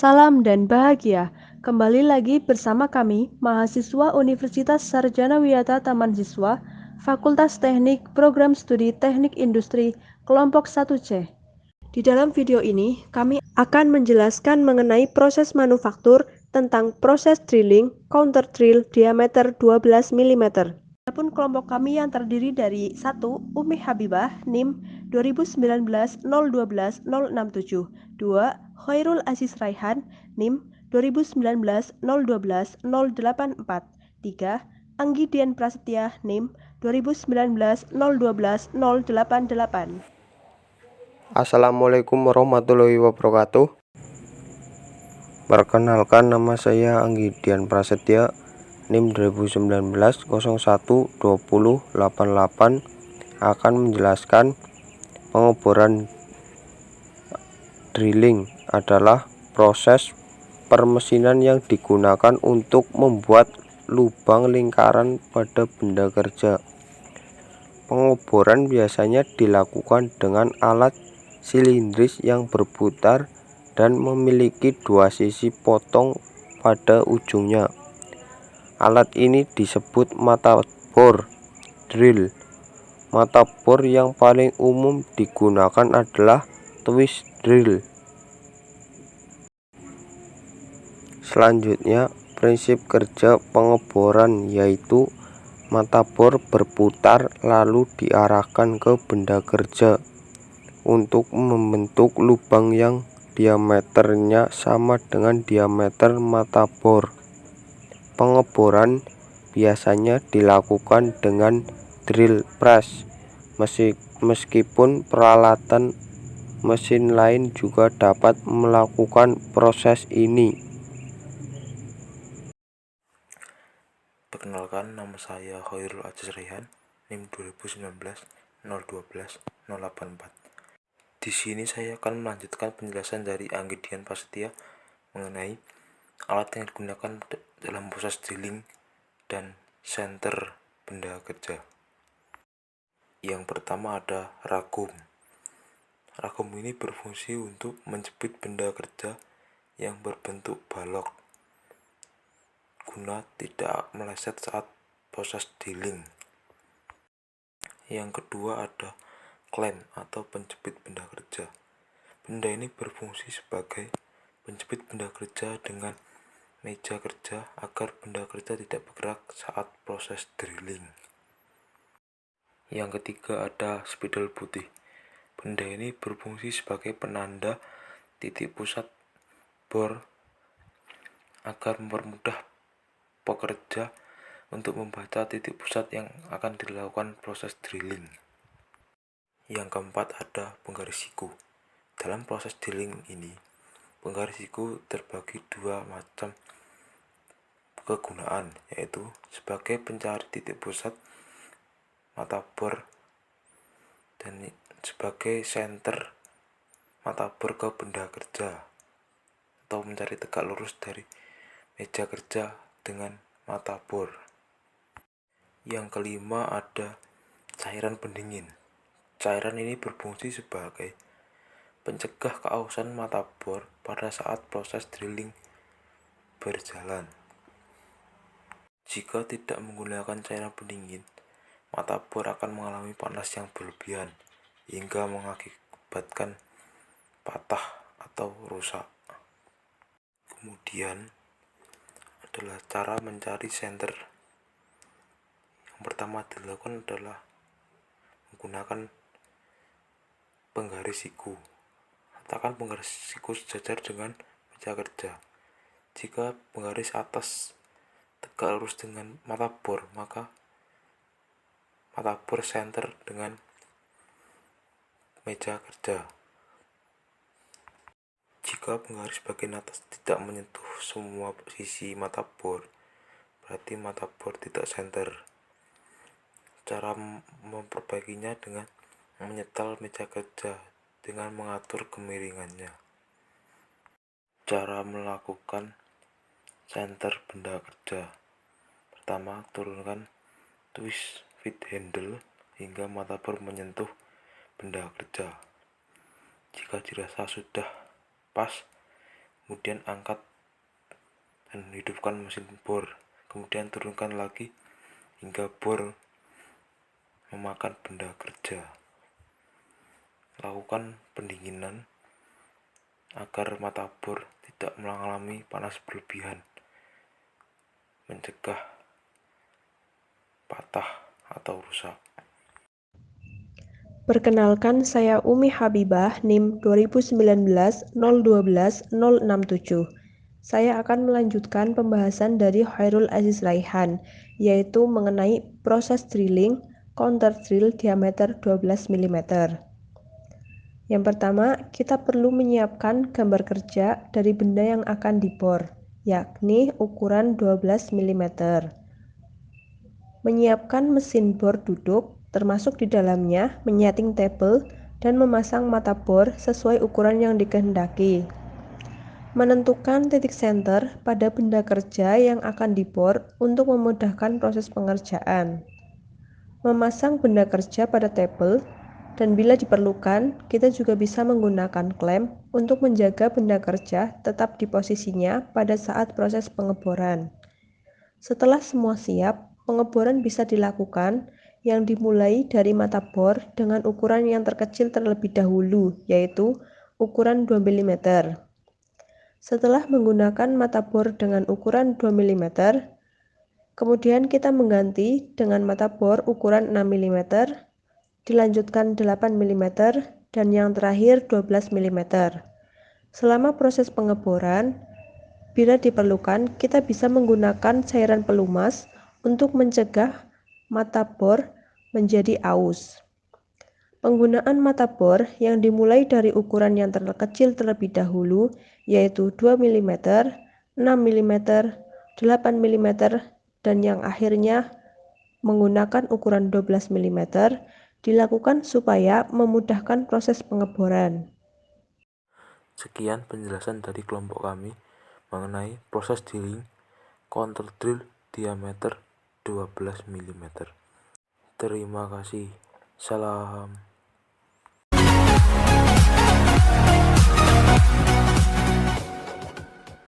Salam dan bahagia. Kembali lagi bersama kami, mahasiswa Universitas Sarjana Wiyata Taman Siswa, Fakultas Teknik, Program Studi Teknik Industri, Kelompok 1C. Di dalam video ini, kami akan menjelaskan mengenai proses manufaktur tentang proses drilling counter drill diameter 12 mm. Adapun kelompok kami yang terdiri dari 1. Umi Habibah, NIM 2019 012 067, 2. Khairul Aziz Raihan, NIM 2019 012 084, 3. Anggi Dian Prasetya, NIM 2019 012 088. Assalamualaikum warahmatullahi wabarakatuh. Perkenalkan, nama saya Anggi Dian Prasetya, NIM 2019 01 20 88, akan menjelaskan pengeboran. Drilling adalah proses permesinan yang digunakan untuk membuat lubang lingkaran pada benda kerja. Pengeboran biasanya dilakukan dengan alat silindris yang berputar dan memiliki dua sisi potong pada ujungnya. Alat ini disebut mata bor drill. Mata bor yang paling umum digunakan adalah twist drill. Selanjutnya, prinsip kerja pengeboran yaitu mata bor berputar lalu diarahkan ke benda kerja untuk membentuk lubang yang diameternya sama dengan diameter mata bor. Pengeboran biasanya dilakukan dengan drill press, meskipun peralatan mesin lain juga dapat melakukan proses ini. Perkenalkan, nama saya Khairul Aziz Raihan, NIM 2019 012 084. Di sini saya akan melanjutkan penjelasan dari Anggi Dian Prasetya mengenai alat yang digunakan dalam proses drilling dan senter benda kerja. Yang pertama ada ragum. Ragum ini berfungsi untuk menjepit benda kerja yang berbentuk balok guna tidak meleset saat proses drilling. Yang kedua ada klem atau penjepit benda kerja. Benda ini berfungsi sebagai penjepit benda kerja dengan meja kerja agar benda kerja tidak bergerak saat proses drilling. Yang ketiga ada spidol putih. Benda ini berfungsi sebagai penanda titik pusat bor agar mempermudah pekerja untuk membaca titik pusat yang akan dilakukan proses drilling. Yang keempat ada penggaris siku. Dalam proses drilling ini, penggaris siku terbagi dua macam kegunaan, yaitu sebagai pencari titik pusat mata bor dan sebagai senter mata bor ke benda kerja, atau mencari tegak lurus dari meja kerja dengan mata bor. Yang kelima ada cairan pendingin. Cairan ini berfungsi sebagai pencegah keausan mata bor pada saat proses drilling berjalan. Jika tidak menggunakan cairan pendingin, mata bor akan mengalami panas yang berlebihan hingga mengakibatkan patah atau rusak. Kemudian adalah cara mencari senter. Yang pertama dilakukan adalah menggunakan penggaris siku. Letakkan penggaris siku sejajar dengan meja kerja. Jika penggaris atas tegak lurus dengan mata bor, maka mata bor senter dengan meja kerja. Jika penggaris bagian atas tidak menyentuh semua sisi mata bor, berarti mata bor tidak senter. Cara memperbaikinya dengan menyetel meja kerja dengan mengatur kemiringannya. Cara melakukan senter benda kerja. Pertama, turunkan twist feed handle hingga mata bor menyentuh benda kerja. Jika dirasa sudah pas, kemudian angkat dan hidupkan mesin bor. Kemudian turunkan lagi hingga bor memakan benda kerja. Lakukan pendinginan agar mata bor tidak mengalami panas berlebihan, mencegah patah atau rusak. Perkenalkan, saya Umi Habibah, NIM 2019-012-067. Saya akan melanjutkan pembahasan dari Khairul Aziz Raihan, yaitu mengenai proses drilling counter drill diameter 12 mm. Yang pertama, kita perlu menyiapkan gambar kerja dari benda yang akan dibor, yakni ukuran 12 mm. Menyiapkan mesin bor duduk, termasuk di dalamnya menyeting tabel dan memasang mata bor sesuai ukuran yang dikehendaki. Menentukan titik center pada benda kerja yang akan dibor untuk memudahkan proses pengerjaan. Memasang benda kerja pada tabel, dan bila diperlukan, kita juga bisa menggunakan klem untuk menjaga benda kerja tetap di posisinya pada saat proses pengeboran. Setelah semua siap, pengeboran bisa dilakukan yang dimulai dari mata bor dengan ukuran yang terkecil terlebih dahulu, yaitu ukuran 2 mm. Setelah menggunakan mata bor dengan ukuran 2 mm, kemudian kita mengganti dengan mata bor ukuran 6 mm, dilanjutkan 8 mm, dan yang terakhir 12 mm. Selama proses pengeboran, bila diperlukan, kita bisa menggunakan cairan pelumas untuk mencegah mata bor menjadi aus. Penggunaan mata bor yang dimulai dari ukuran yang terkecil terlebih dahulu, yaitu 2 mm, 6 mm, 8 mm, dan yang akhirnya menggunakan ukuran 12 mm, dilakukan supaya memudahkan proses pengeboran. Sekian penjelasan dari kelompok kami mengenai proses drilling counter drill diameter 12 mm. Terima kasih. Salam.